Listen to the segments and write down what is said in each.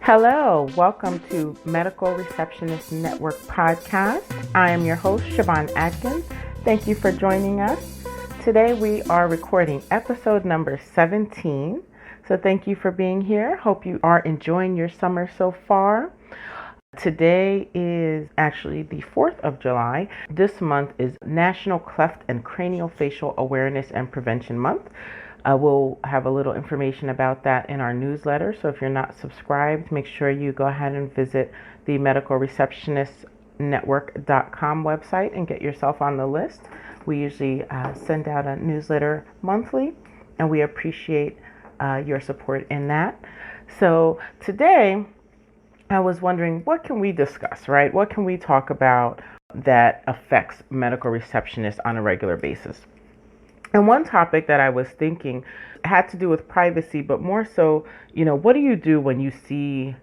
Hello, welcome to Medical Receptionist Network podcast. I am your host, Shivhon Adkins. Thank you for joining us. Today we are recording episode number 17. So thank you for being here. Hope you are enjoying your summer so far. Today is actually the 4th of July. This month is National Cleft and Craniofacial Awareness and Prevention Month. We'll have a little information about that in our newsletter. So if you're not subscribed, make sure you go ahead and visit the Medical Receptionist Network.com website and get yourself on the list. We usually send out a newsletter monthly, and we appreciate your support in that. So today, I was wondering, what can we discuss, right? What can we talk about that affects medical receptionists on a regular basis? And one topic that I was thinking had to do with privacy, but more so, what do you do when you see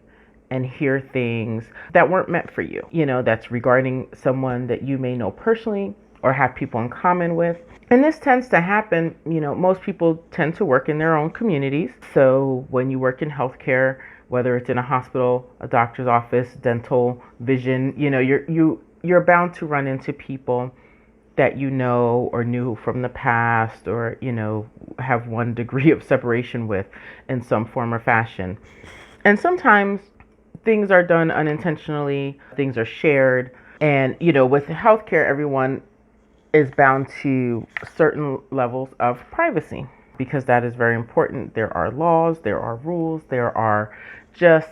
and hear things that weren't meant for you? That's regarding someone that you may know personally or have people in common with. And this tends to happen, most people tend to work in their own communities. So when you work in healthcare, whether it's in a hospital, a doctor's office, dental, vision, you're bound to run into people that you know or knew from the past, or have one degree of separation with in some form or fashion. And sometimes things are done unintentionally, things are shared, and with healthcare, everyone is bound to certain levels of privacy because that is very important. There are laws, there are rules, there are just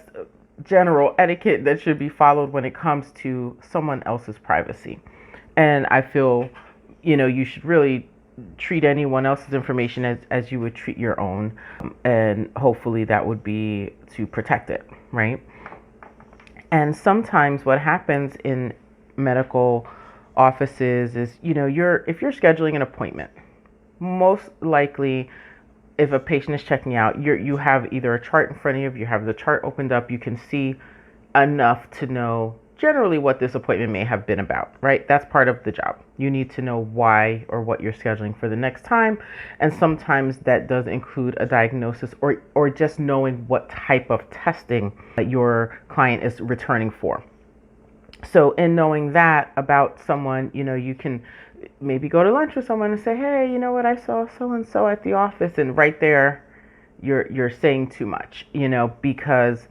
general etiquette that should be followed when it comes to someone else's privacy. And I feel, you should really treat anyone else's information as you would treat your own. And hopefully that would be to protect it, right? And sometimes what happens in medical offices is, if you're scheduling an appointment, most likely if a patient is checking out, you have either a chart in front of you, you have the chart opened up, you can see enough to know generally what this appointment may have been about, right? That's part of the job. You need to know why or what you're scheduling for the next time. And sometimes that does include a diagnosis or just knowing what type of testing that your client is returning for. So in knowing that about someone, you can maybe go to lunch with someone and say, hey, you know what, I saw so-and-so at the office. And right there, you're saying too much, because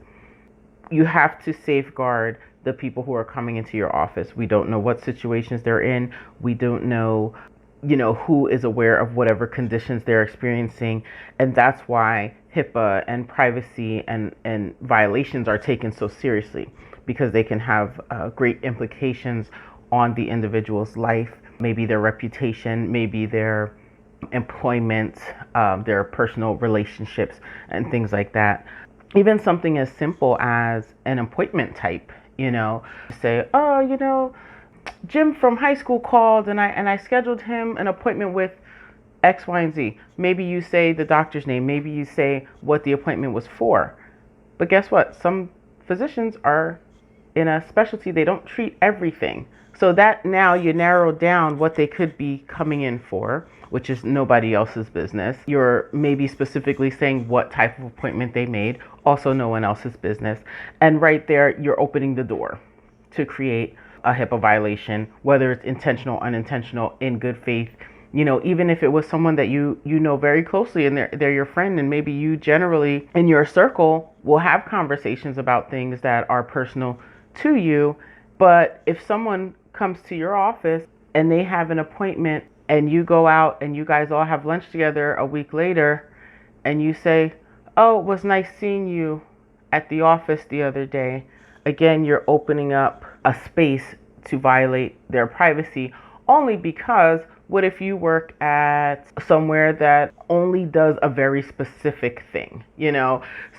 you have to safeguard the people who are coming into your office. We don't know what situations they're in. We don't know, who is aware of whatever conditions they're experiencing. And that's why HIPAA and privacy and violations are taken so seriously, because they can have great implications on the individual's life, maybe their reputation, maybe their employment, their personal relationships, and things like that. Even something as simple as an appointment type, say, oh, Jim from high school called and I scheduled him an appointment with X, Y, and Z. Maybe you say the doctor's name, maybe you say what the appointment was for. But guess what? Some physicians are in a specialty, they don't treat everything. So that now you narrow down what they could be coming in for, which is nobody else's business. You're maybe specifically saying what type of appointment they made, also no one else's business. And right there, you're opening the door to create a HIPAA violation, whether it's intentional, unintentional, in good faith. Even if it was someone that you know very closely and they're your friend, and maybe you generally in your circle will have conversations about things that are personal to you. But if someone comes to your office and they have an appointment and you go out and you guys all have lunch together a week later and you say, oh, it was nice seeing you at the office the other day. Again, you're opening up a space to violate their privacy, only because what if you work at somewhere that only does a very specific thing,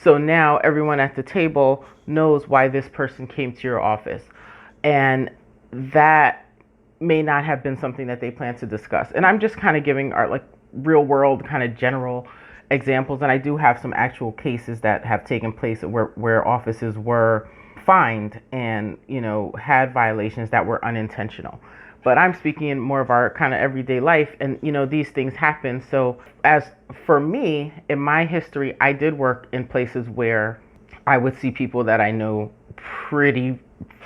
So now everyone at the table knows why this person came to your office. And that may not have been something that they plan to discuss. And I'm just kind of giving our real world kind of general examples. And I do have some actual cases that have taken place where offices were fined and, had violations that were unintentional. But I'm speaking in more of our kind of everyday life, and these things happen. So as for me, in my history, I did work in places where I would see people that I know pretty,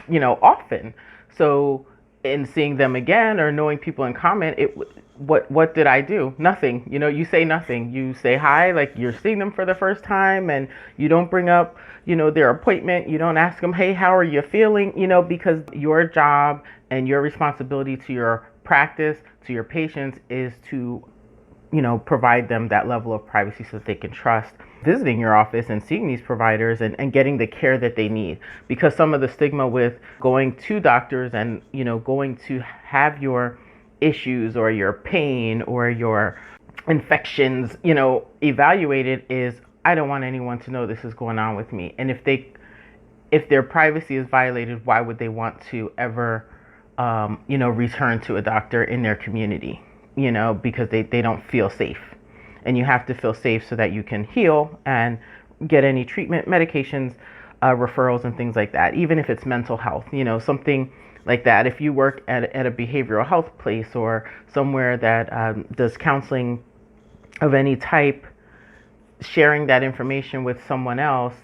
often. So in seeing them again or knowing people in common, what did I do? Nothing. You say nothing. You say hi, like you're seeing them for the first time, and you don't bring up, their appointment. You don't ask them, hey, how are you feeling? Because your job and your responsibility to your practice, to your patients, is to provide them that level of privacy so that they can trust visiting your office and seeing these providers and getting the care that they need. Because some of the stigma with going to doctors and, going to have your issues or your pain or your infections, evaluated is, I don't want anyone to know this is going on with me. And if their privacy is violated, why would they want to ever, return to a doctor in their community? Because they don't feel safe. And you have to feel safe so that you can heal and get any treatment, medications, referrals, and things like that. Even if it's mental health, something like that. If you work at a behavioral health place or somewhere that does counseling of any type, sharing that information with someone else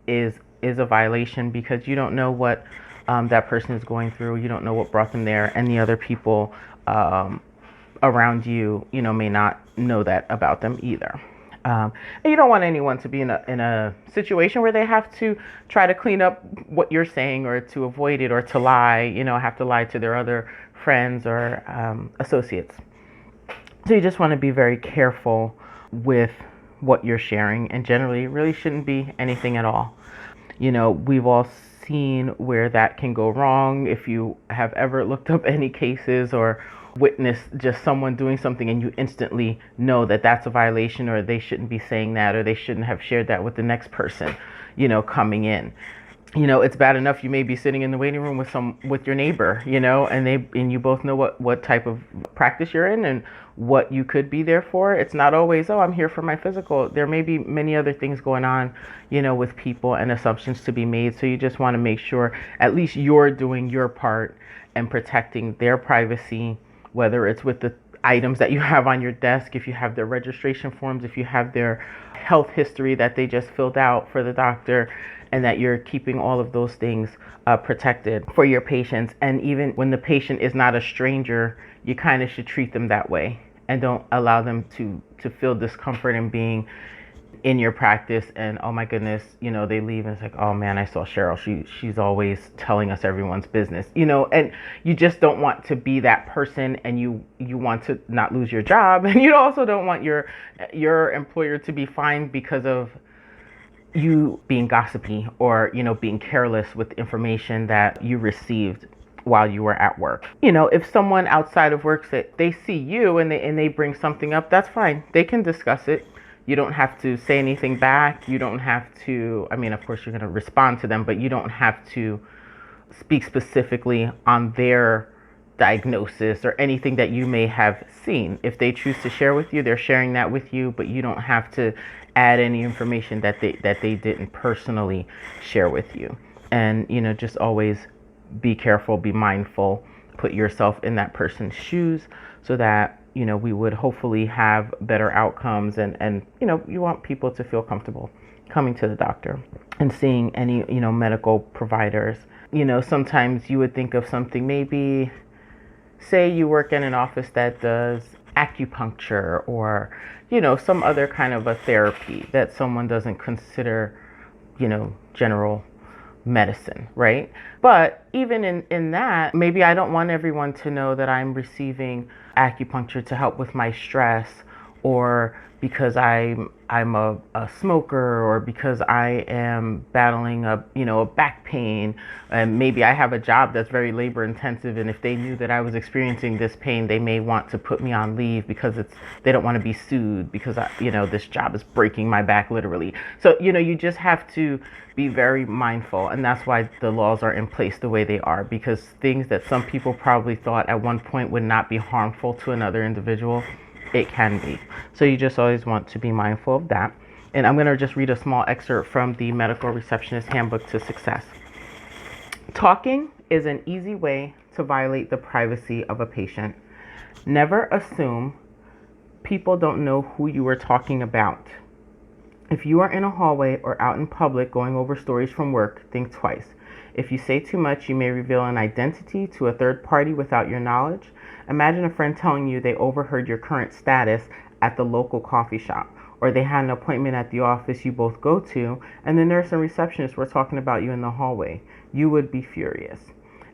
is a violation, because you don't know what that person is going through. You don't know what brought them there, and the other people around you, may not know that about them either. And you don't want anyone to be in a situation where they have to try to clean up what you're saying, or to avoid it, or to lie, have to lie to their other friends or associates. So you just want to be very careful with what you're sharing, and generally it really shouldn't be anything at all. We've all seen where that can go wrong. If you have ever looked up any cases or witness just someone doing something and you instantly know that that's a violation, or they shouldn't be saying that, or they shouldn't have shared that with the next person, coming in. It's bad enough you may be sitting in the waiting room with your neighbor, and you both know what type of practice you're in and what you could be there for. It's not always, oh, I'm here for my physical. There may be many other things going on, with people, and assumptions to be made. So you just want to make sure at least you're doing your part and protecting their privacy, whether it's with the items that you have on your desk, if you have their registration forms, if you have their health history that they just filled out for the doctor, and that you're keeping all of those things protected for your patients. And even when the patient is not a stranger, you kind of should treat them that way, and don't allow them to feel discomfort in being in your practice. And oh my goodness, they leave and it's like, oh man, I saw Cheryl. She's always telling us everyone's business, and you just don't want to be that person, and you want to not lose your job, and you also don't want your employer to be fined because of you being gossipy or, being careless with information that you received while you were at work. If someone outside of work they see you and they bring something up, that's fine. They can discuss it. You don't have to say anything back. You don't have to, of course you're going to respond to them, but you don't have to speak specifically on their diagnosis or anything that you may have seen. If they choose to share with you, they're sharing that with you, but you don't have to add any information that they didn't personally share with you. And, just always be careful, be mindful, put yourself in that person's shoes, so that, we would hopefully have better outcomes. And, you want people to feel comfortable coming to the doctor and seeing any, medical providers. Sometimes you would think of something, maybe say you work in an office that does acupuncture or, some other kind of a therapy that someone doesn't consider, general medicine, right? But even in that, maybe I don't want everyone to know that I'm receiving acupuncture to help with my stress, or because I'm a smoker, or because I am battling a back pain, and maybe I have a job that's very labor intensive, and if they knew that I was experiencing this pain, they may want to put me on leave because they don't want to be sued because this job is breaking my back literally. So you just have to be very mindful, and that's why the laws are in place the way they are, because things that some people probably thought at one point would not be harmful to another individual, it can be. So you just always want to be mindful of that. And I'm going to just read a small excerpt from the Medical Receptionist Handbook to Success. Talking is an easy way to violate the privacy of a patient. Never assume people don't know who you are talking about. If you are in a hallway or out in public going over stories from work, think twice. If you say too much, you may reveal an identity to a third party without your knowledge. Imagine a friend telling you they overheard your current status at the local coffee shop, or they had an appointment at the office you both go to, and the nurse and receptionist were talking about you in the hallway. You would be furious.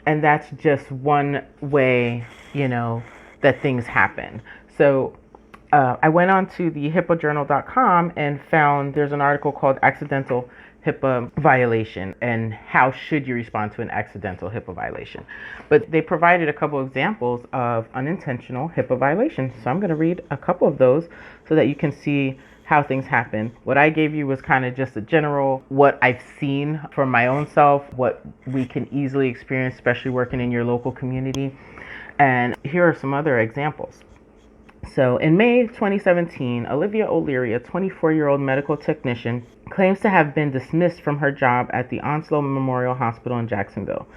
And that's just one way, that things happen. So I went on to the HIPAAjournal.com and found there's an article called Accidental HIPAA Violation and How Should You Respond to an Accidental HIPAA Violation. But they provided a couple examples of unintentional HIPAA violations. So I'm going to read a couple of those so that you can see how things happen. What I gave you was kind of just a general, what I've seen from my own self, what we can easily experience, especially working in your local community. And here are some other examples. So in May 2017, Olivia O'Leary, a 24-year-old medical technician, claims to have been dismissed from her job at the Onslow Memorial Hospital in Jacksonville.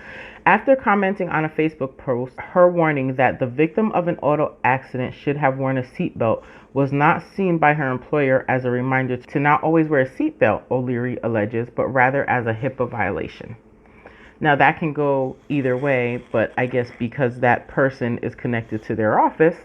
After commenting on a Facebook post, her warning that the victim of an auto accident should have worn a seatbelt was not seen by her employer as a reminder to not always wear a seatbelt, O'Leary alleges, but rather as a HIPAA violation. Now that can go either way, but I guess because that person is connected to their office,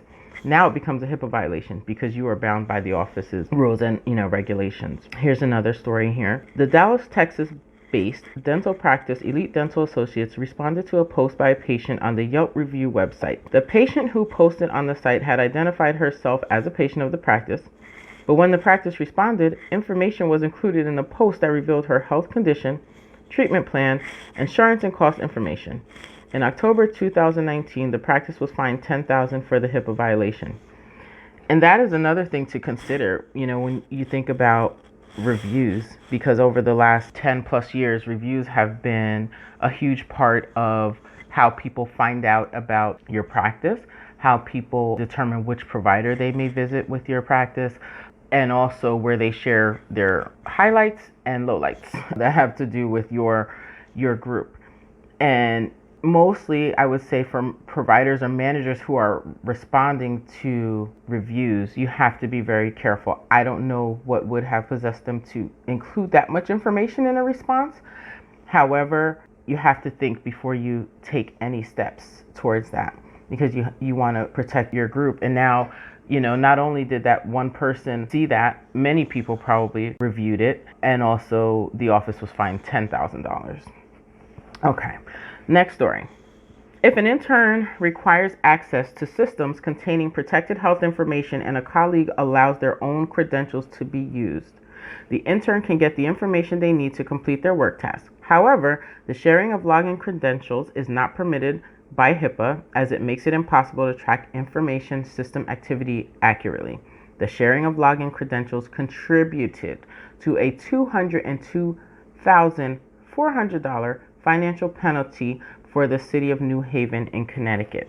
now it becomes a HIPAA violation because you are bound by the office's rules and, regulations. Here's another story here. The Dallas, Texas-based dental practice Elite Dental Associates responded to a post by a patient on the Yelp review website. The patient who posted on the site had identified herself as a patient of the practice, but when the practice responded, information was included in the post that revealed her health condition, treatment plan, insurance, and cost information. In October 2019, the practice was fined $10,000 for the HIPAA violation. And that is another thing to consider, when you think about reviews, because over the last 10 plus years, reviews have been a huge part of how people find out about your practice, how people determine which provider they may visit with your practice, and also where they share their highlights and lowlights that have to do with your group. And mostly, I would say, from providers or managers who are responding to reviews, you have to be very careful. I don't know what would have possessed them to include that much information in a response. However, you have to think before you take any steps towards that, because you want to protect your group. And now, not only did that one person see that, many people probably reviewed it, and also the office was fined $10,000. Okay. Next story. If an intern requires access to systems containing protected health information and a colleague allows their own credentials to be used, the intern can get the information they need to complete their work task. However, the sharing of login credentials is not permitted by HIPAA, as it makes it impossible to track information system activity accurately. The sharing of login credentials contributed to a $202,400 financial penalty for the city of New Haven in Connecticut.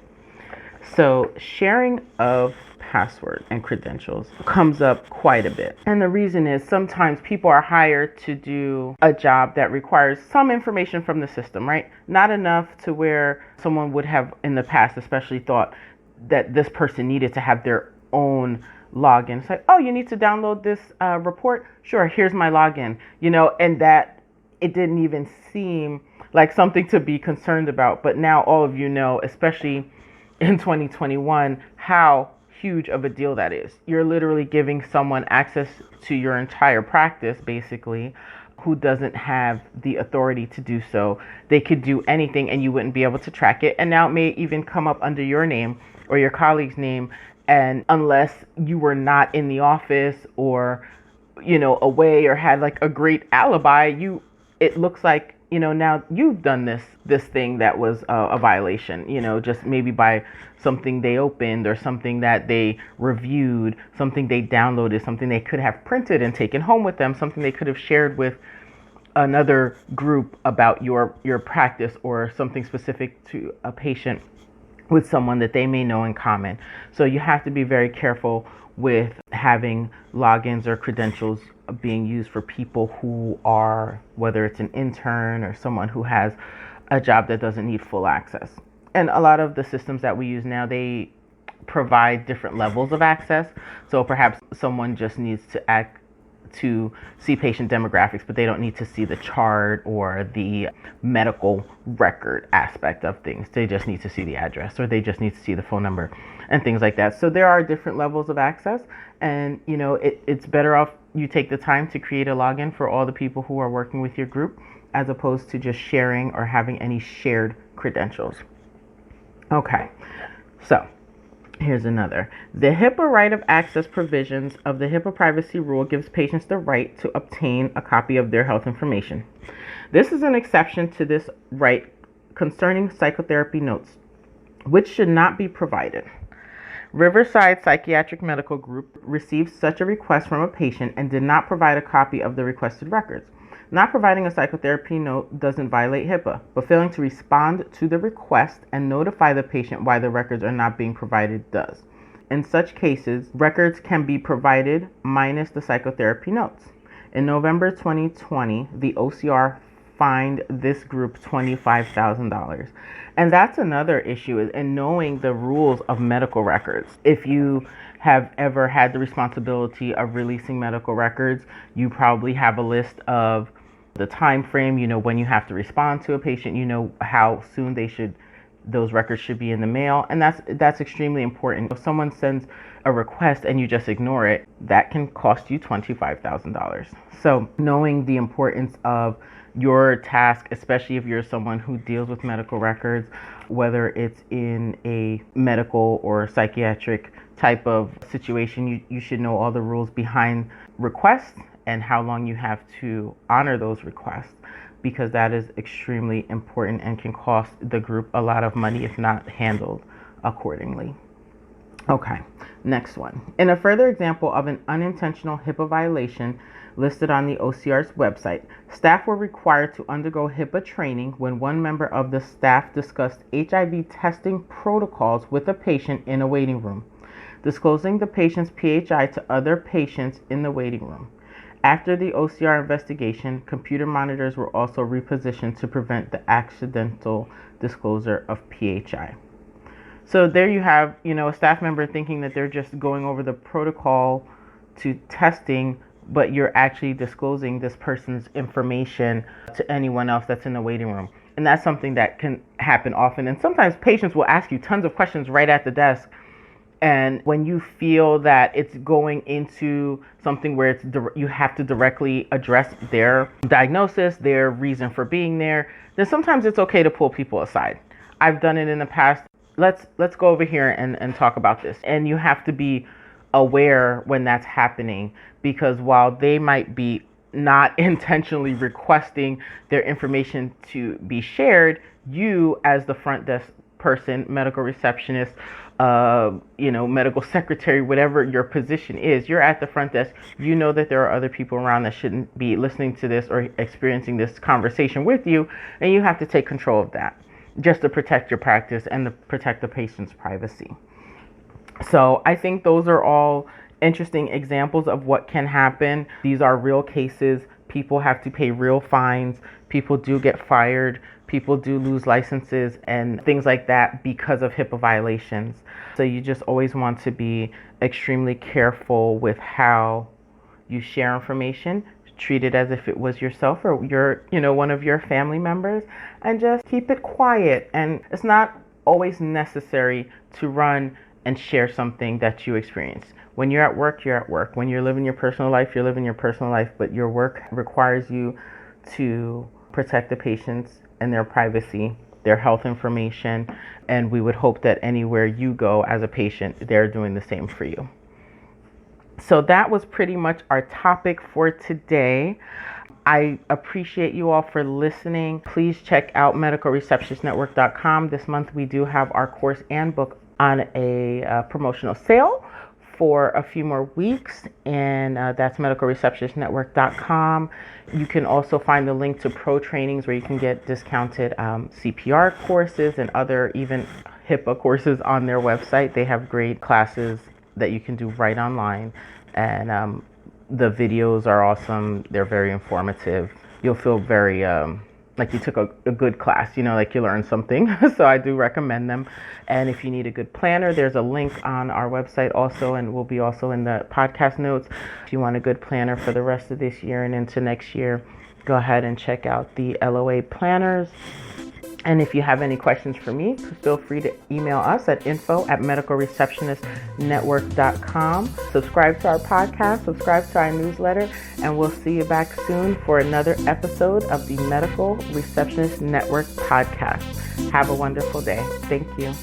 So sharing of password and credentials comes up quite a bit. And the reason is sometimes people are hired to do a job that requires some information from the system, right? Not enough to where someone would have in the past especially thought that this person needed to have their own login. It's like, oh, you need to download this report? Sure, here's my login, and that it didn't even seem like something to be concerned about. But now all of you know, especially in 2021, how huge of a deal that is. You're literally giving someone access to your entire practice, basically, who doesn't have the authority to do so. They could do anything and you wouldn't be able to track it. And now it may even come up under your name or your colleague's name. And unless you were not in the office or, away or had like a great alibi, it looks like, now you've done this thing that was a violation, just maybe by something they opened or something that they reviewed, something they downloaded, something they could have printed and taken home with them, something they could have shared with another group about your practice, or something specific to a patient with someone that they may know in common. So you have to be very careful with having logins or credentials being used for people who are, whether it's an intern or someone who has a job that doesn't need full access. And a lot of the systems that we use now, they provide different levels of access. So perhaps someone just needs to see patient demographics, but they don't need to see the chart or the medical record aspect of things. They just need to see the address, or they just need to see the phone number and things like that. So there are different levels of access, and it's better off you take the time to create a login for all the people who are working with your group, as opposed to just sharing or having any shared credentials. Okay, so here's another. The HIPAA right of access provisions of the HIPAA privacy rule gives patients the right to obtain a copy of their health information. This is an exception to this right concerning psychotherapy notes, which should not be provided. Riverside Psychiatric Medical Group received such a request from a patient and did not provide a copy of the requested records. Not providing a psychotherapy note doesn't violate HIPAA, but failing to respond to the request and notify the patient why the records are not being provided does. In such cases, records can be provided minus the psychotherapy notes. In November 2020, the OCR fined this group $25,000. And that's another issue, in knowing the rules of medical records. If you have ever had the responsibility of releasing medical records, you probably have a list of the time frame, when you have to respond to a patient, how soon those records should be in the mail, and that's extremely important. If someone sends a request and you just ignore it, that can cost you $25,000. So knowing the importance of your task, especially if you're someone who deals with medical records, whether it's in a medical or psychiatric type of situation, you should know all the rules behind requests and how long you have to honor those requests, because that is extremely important and can cost the group a lot of money if not handled accordingly. Okay, next one. In a further example of an unintentional HIPAA violation listed on the OCR's website, staff were required to undergo HIPAA training when one member of the staff discussed HIV testing protocols with a patient in a waiting room, disclosing the patient's PHI to other patients in the waiting room. After the OCR investigation, computer monitors were also repositioned to prevent the accidental disclosure of PHI. So there you have, a staff member thinking that they're just going over the protocol to testing, but you're actually disclosing this person's information to anyone else that's in the waiting room. And that's something that can happen often. And sometimes patients will ask you tons of questions right at the desk. And when you feel that it's going into something where you have to directly address their diagnosis, their reason for being there, then sometimes it's okay to pull people aside. I've done it in the past. Let's go over here and talk about this. And you have to be aware when that's happening, because while they might be not intentionally requesting their information to be shared, you as the front desk person, medical receptionist, medical secretary, whatever your position is, you're at the front desk. You know that there are other people around that shouldn't be listening to this or experiencing this conversation with you, and you have to take control of that just to protect your practice and to protect the patient's privacy. So I think those are all interesting examples of what can happen. These are real cases. People have to pay real fines. People do get fired. People do lose licenses and things like that because of HIPAA violations. So you just always want to be extremely careful with how you share information. Treat it as if it was yourself or one of your family members, and just keep it quiet. And it's not always necessary to run and share something that you experience. When you're at work, you're at work. When you're living your personal life, you're living your personal life, but your work requires you to protect the patients and their privacy, their health information, and we would hope that anywhere you go as a patient, they're doing the same for you. So that was pretty much our topic for today. I appreciate you all for listening. Please check out medicalreceptionistnetwork.com. This month we do have our course and book on a promotional sale for a few more weeks, and that's medicalreceptionistnetwork.com. You can also find the link to pro trainings where you can get discounted CPR courses and other even HIPAA courses on their website. They have great classes that you can do right online, and the videos are awesome. They're very informative. You'll feel very like you took a good class, like you learned something. So I do recommend them. And if you need a good planner, there's a link on our website also, and will be also in the podcast notes. If you want a good planner for the rest of this year and into next year, go ahead and check out the LOA planners. And if you have any questions for me, feel free to email us at info@medicalreceptionistnetwork.com. Subscribe to our podcast, subscribe to our newsletter, and we'll see you back soon for another episode of the Medical Receptionist Network podcast. Have a wonderful day. Thank you.